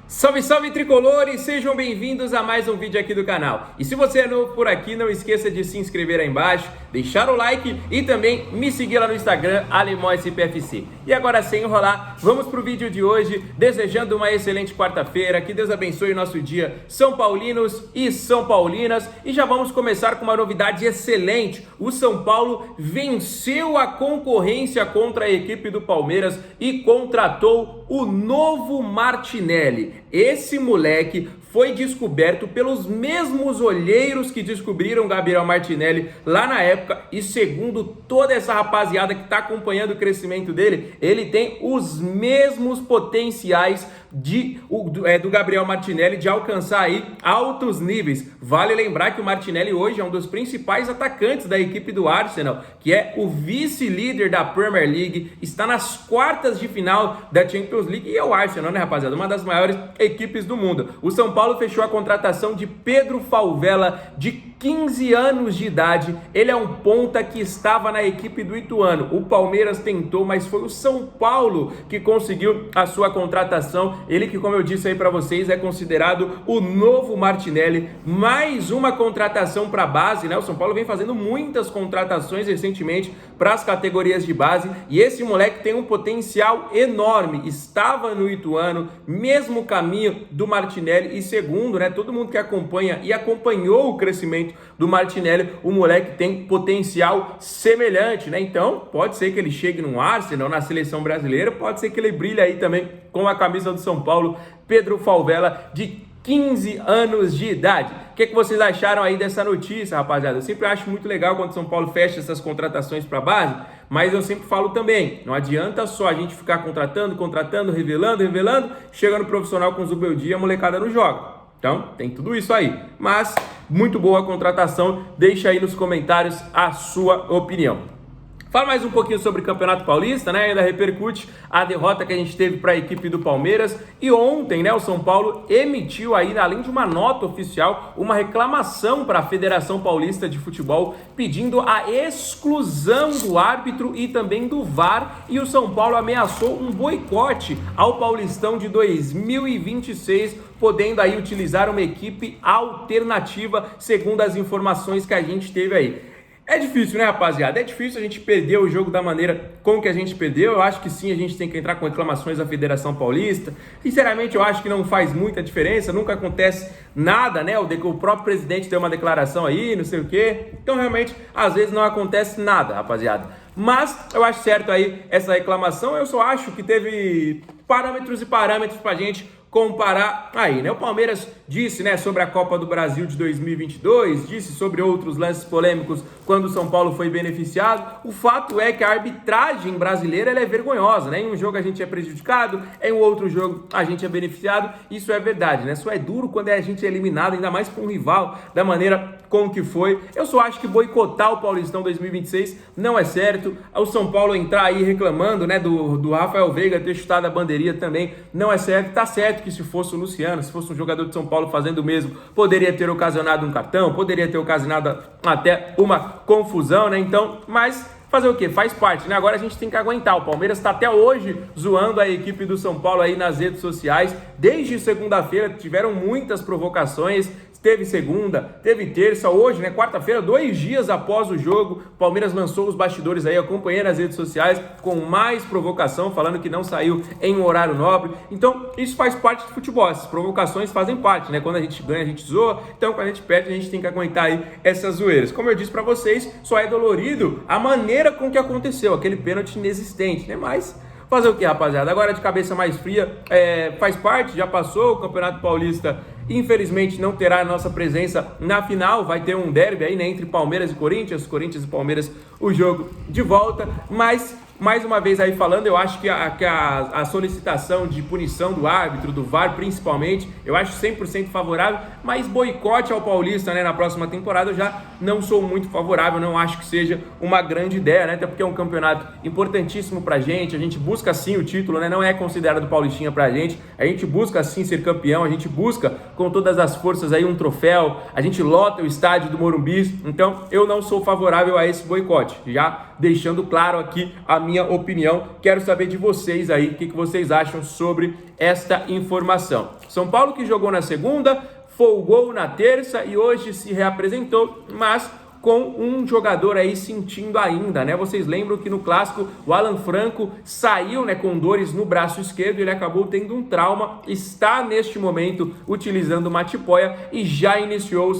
Salve, salve tricolores, sejam bem-vindos a mais um vídeo aqui do canal. E se você é novo por aqui, não esqueça de se inscrever aí embaixo, deixar o like e também me seguir lá no Instagram, AlemãoSPFC. E agora sem enrolar, vamos pro vídeo de hoje, desejando uma excelente quarta-feira, que Deus abençoe o nosso dia, São Paulinos e São Paulinas. E já vamos começar com uma novidade excelente, o São Paulo venceu a concorrência contra a equipe do Palmeiras e contratou o novo Martinelli. Esse moleque foi descoberto pelos mesmos olheiros que descobriram Gabriel Martinelli lá na época e segundo toda essa rapaziada que está acompanhando o crescimento dele, ele tem os mesmos potenciais do Gabriel Martinelli de alcançar aí altos níveis. Vale lembrar que o Martinelli hoje é um dos principais atacantes da equipe do Arsenal, que é o vice-líder da Premier League, está nas quartas de final da Champions League e é o Arsenal, né, rapaziada? Uma das maiores equipes do mundo. O São Paulo fechou a contratação de Pedro Falvella, de 15 anos de idade. Ele é um ponta que estava na equipe do Ituano. O Palmeiras tentou, mas foi o São Paulo que conseguiu a sua contratação. Ele que, como eu disse aí para vocês, é considerado o novo Martinelli. Mais uma contratação para a base, né? O São Paulo vem fazendo muitas contratações recentemente para as categorias de base e esse moleque tem um potencial enorme. Estava no Ituano, mesmo caminho do Martinelli e segundo, né? Todo mundo que acompanha e acompanhou o crescimento do Martinelli, o moleque tem potencial semelhante, né? Então, pode ser que ele chegue no Arsenal, na seleção brasileira, pode ser que ele brilhe aí também com a camisa do São Paulo, Pedro Falvella, de 15 anos de idade. O que vocês acharam aí dessa notícia, rapaziada? Eu sempre acho muito legal quando o São Paulo fecha essas contratações para base, mas eu sempre falo também, não adianta só a gente ficar contratando, revelando, chega no profissional com Zubeldia, a molecada não joga. Então, tem tudo isso aí. Mas, muito boa a contratação. Deixa aí nos comentários a sua opinião. Fala mais um pouquinho sobre o Campeonato Paulista, né? Ainda repercute a derrota que a gente teve para a equipe do Palmeiras. E ontem, né, o São Paulo emitiu aí, além de uma nota oficial, uma reclamação para a Federação Paulista de Futebol, pedindo a exclusão do árbitro e também do VAR. E o São Paulo ameaçou um boicote ao Paulistão de 2026, podendo aí utilizar uma equipe alternativa, segundo as informações que a gente teve aí. É difícil, né, rapaziada? É difícil a gente perder o jogo da maneira como que a gente perdeu. Eu acho que sim, a gente tem que entrar com reclamações à Federação Paulista. Sinceramente, eu acho que não faz muita diferença, nunca acontece nada, né? O próprio presidente deu uma declaração aí, não sei o quê. Então, realmente, às vezes não acontece nada, rapaziada. Mas eu acho certo aí essa reclamação. Eu só acho que teve parâmetros e parâmetros pra gente comparar aí, né? O Palmeiras disse, né, sobre a Copa do Brasil de 2022, disse sobre outros lances polêmicos quando o São Paulo foi beneficiado. O fato é que a arbitragem brasileira ela é vergonhosa, né? Em um jogo a gente é prejudicado, em um outro jogo a gente é beneficiado. Isso é verdade, né? Só é duro quando a gente é eliminado, ainda mais por um rival, da maneira como que foi. Eu só acho que boicotar o Paulistão 2026 não é certo. O São Paulo entrar aí reclamando, né, do Rafael Veiga ter chutado a bandeirinha também não é certo. Tá certo que se fosse o Luciano, se fosse um jogador de São Paulo fazendo o mesmo, poderia ter ocasionado um cartão, poderia ter ocasionado até uma confusão, né? Então, mas fazer o quê? Faz parte, né? Agora a gente tem que aguentar. O Palmeiras está até hoje zoando a equipe do São Paulo aí nas redes sociais. Desde segunda-feira tiveram muitas provocações. Teve segunda, teve terça, hoje, né, quarta-feira, 2 dias após o jogo, o Palmeiras lançou os bastidores aí, acompanhei nas redes sociais com mais provocação, falando que não saiu em um horário nobre. Então, isso faz parte do futebol, essas provocações fazem parte, né? Quando a gente ganha, a gente zoa, então quando a gente perde, a gente tem que aguentar aí essas zoeiras. Como eu disse pra vocês, só é dolorido a maneira com que aconteceu, aquele pênalti inexistente, né? Mas fazer o que, rapaziada? Agora de cabeça mais fria, faz parte, já passou o Campeonato Paulista. Infelizmente não terá a nossa presença na final, vai ter um derby aí, né, entre Palmeiras e Corinthians e Palmeiras, o jogo de volta, mas mais uma vez aí falando, eu acho que a solicitação de punição do árbitro, do VAR principalmente, eu acho 100% favorável, mas boicote ao Paulista, né, na próxima temporada eu já não sou muito favorável, não acho que seja uma grande ideia, né, até porque é um campeonato importantíssimo pra gente, a gente busca sim o título, né, não é considerado paulistinha pra gente, a gente busca sim ser campeão, a gente busca com todas as forças aí um troféu, a gente lota o estádio do Morumbi, então eu não sou favorável a esse boicote, já deixando claro aqui a minha opinião. Quero saber de vocês aí, o que vocês acham sobre esta informação. São Paulo que jogou na segunda, folgou na terça e hoje se reapresentou, mas com um jogador aí sentindo ainda, né? Vocês lembram que no clássico o Alan Franco saiu, né, com dores no braço esquerdo, ele acabou tendo um trauma, está neste momento utilizando uma tipoia e já iniciou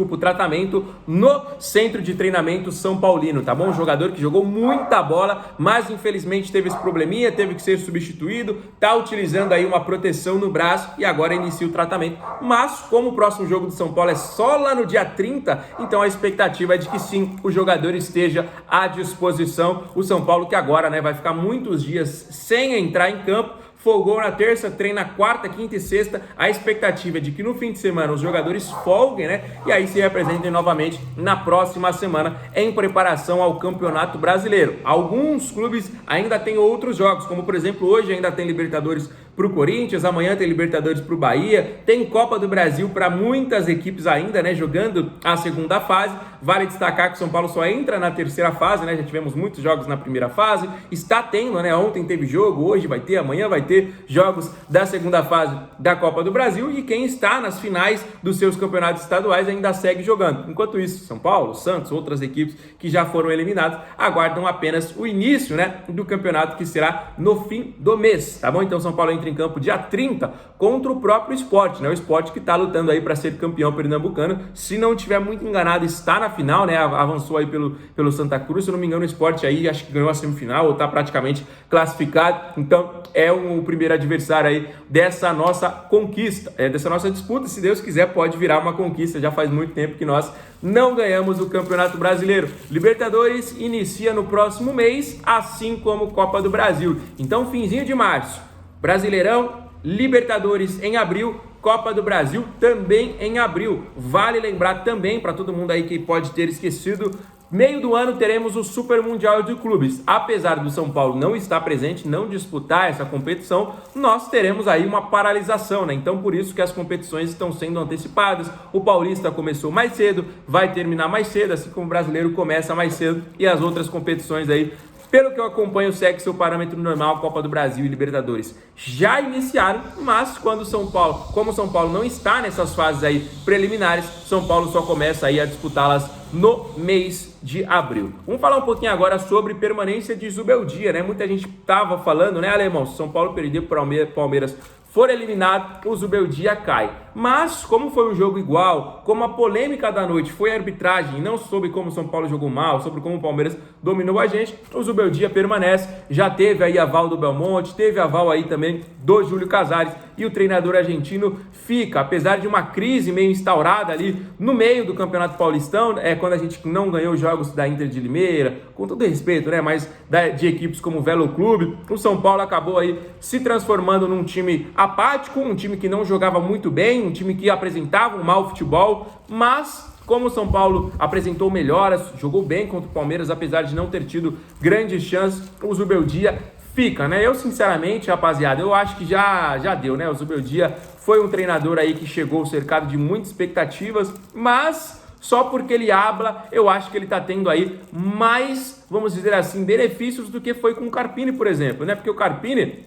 o tratamento no centro de treinamento São Paulino, tá bom? Um jogador que jogou muita bola, mas infelizmente teve esse probleminha, teve que ser substituído, tá utilizando aí uma proteção no braço e agora inicia o tratamento. Mas como o próximo jogo do São Paulo é só lá no dia 30, então a expectativa é de que sim, o jogador esteja à disposição. O São Paulo que agora, né, vai ficar muitos dias sem entrar em campo, folgou na terça, treina quarta, quinta e sexta. A expectativa é de que no fim de semana os jogadores folguem, né? E aí se representem novamente na próxima semana em preparação ao Campeonato Brasileiro. Alguns clubes ainda têm outros jogos, como por exemplo hoje ainda tem Libertadores para o Corinthians, amanhã tem Libertadores para o Bahia, tem Copa do Brasil para muitas equipes ainda, né? Jogando a segunda fase. Vale destacar que o São Paulo só entra na terceira fase, né? Já tivemos muitos jogos na primeira fase, está tendo, né? Ontem teve jogo, hoje vai ter, amanhã vai ter jogos da segunda fase da Copa do Brasil e quem está nas finais dos seus campeonatos estaduais ainda segue jogando. Enquanto isso, São Paulo, Santos, outras equipes que já foram eliminadas aguardam apenas o início, né, do campeonato que será no fim do mês, tá bom? Então São Paulo entra em campo dia 30 contra o próprio Sport, né? O Sport que está lutando aí para ser campeão pernambucano. Se não estiver muito enganado, está na final, né? Avançou aí pelo Santa Cruz, se eu não me engano, o Sport aí acho que ganhou a semifinal ou está praticamente classificado. Então é o primeiro adversário aí dessa nossa conquista, dessa nossa disputa. Se Deus quiser, pode virar uma conquista. Já faz muito tempo que nós não ganhamos o Campeonato Brasileiro. Libertadores inicia no próximo mês, assim como Copa do Brasil. Então, finzinho de março, Brasileirão, Libertadores em abril, Copa do Brasil também em abril. Vale lembrar também, para todo mundo aí que pode ter esquecido, meio do ano teremos o Super Mundial de Clubes. Apesar do São Paulo não estar presente, não disputar essa competição, nós teremos aí uma paralisação, né? Então por isso que as competições estão sendo antecipadas. O Paulista começou mais cedo, vai terminar mais cedo, assim como o Brasileiro começa mais cedo e as outras competições aí, pelo que eu acompanho, segue seu parâmetro normal. Copa do Brasil e Libertadores já iniciaram, mas como o São Paulo não está nessas fases aí preliminares, São Paulo só começa aí a disputá-las no mês de abril. Vamos falar um pouquinho agora sobre permanência de Zubeldia, né? Muita gente tava falando, né, Alemão? Se São Paulo perder para o Palmeiras for eliminado, o Zubeldia cai. Mas, como foi um jogo igual, como a polêmica da noite foi a arbitragem, não sobre como o São Paulo jogou mal, sobre como o Palmeiras dominou a gente, o Zubeldia permanece. Já teve aí aval do Belmonte, teve aval aí também do Júlio Casares, e o treinador argentino fica, apesar de uma crise meio instaurada ali no meio do Campeonato Paulistão, quando a gente não ganhou os jogos da Inter de Limeira, com todo respeito, né, mas de equipes como o Velo Clube, o São Paulo acabou aí se transformando num time apático, um time que não jogava muito bem, um time que apresentava um mau futebol, mas como o São Paulo apresentou melhoras, jogou bem contra o Palmeiras, apesar de não ter tido grandes chances, o Zubeldia fica, né? Eu, sinceramente, rapaziada, eu acho que já deu, né? O Zubeldia foi um treinador aí que chegou cercado de muitas expectativas, mas só porque ele habla, eu acho que ele tá tendo aí mais, vamos dizer assim, benefícios do que foi com o Carpini, por exemplo, né? Porque o Carpini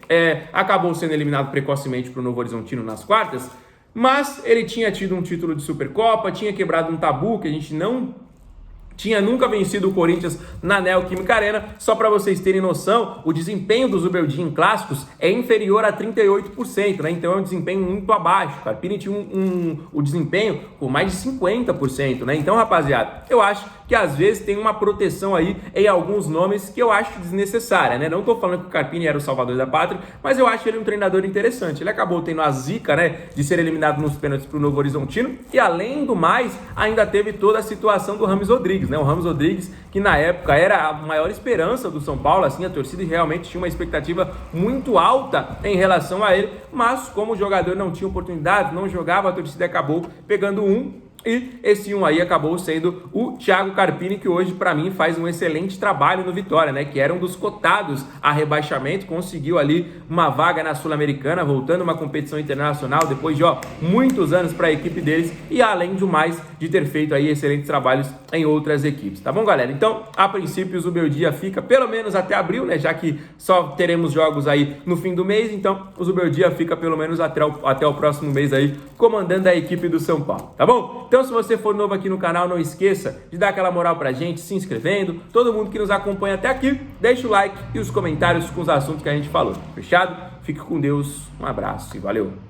acabou sendo eliminado precocemente pro Novo Horizontino nas quartas, mas ele tinha tido um título de Supercopa, tinha quebrado um tabu que a gente não tinha nunca vencido o Corinthians na Neoquímica Arena. Só para vocês terem noção, o desempenho do Zubeldia em clássicos é inferior a 38%, né? Então é um desempenho muito abaixo. O Carpini tinha o desempenho com mais de 50%, né? Então, rapaziada, eu acho que às vezes tem uma proteção aí em alguns nomes que eu acho desnecessária, né? Não tô falando que o Carpini era o salvador da pátria, mas eu acho ele um treinador interessante. Ele acabou tendo a zica, né, de ser eliminado nos pênaltis pro Novo Horizontino, e além do mais, ainda teve toda a situação do Rames Rodrigues, né? O Rames Rodrigues, que na época era a maior esperança do São Paulo, assim, a torcida realmente tinha uma expectativa muito alta em relação a ele, mas como o jogador não tinha oportunidade, não jogava, a torcida acabou pegando E esse um aí acabou sendo o Thiago Carpini, que hoje para mim faz um excelente trabalho no Vitória, né? Que era um dos cotados a rebaixamento, conseguiu ali uma vaga na Sul-Americana, voltando uma competição internacional depois de muitos anos para a equipe deles e além do mais de ter feito aí excelentes trabalhos em outras equipes, tá bom, galera? Então, a princípio, o Zubeldia fica pelo menos até abril, né? Já que só teremos jogos aí no fim do mês, então o Zubeldia fica pelo menos até o próximo mês aí, comandando a equipe do São Paulo, tá bom? Então, se você for novo aqui no canal, não esqueça de dar aquela moral pra gente, se inscrevendo. Todo mundo que nos acompanha até aqui, deixa o like e os comentários com os assuntos que a gente falou. Fechado? Fique com Deus, um abraço e valeu!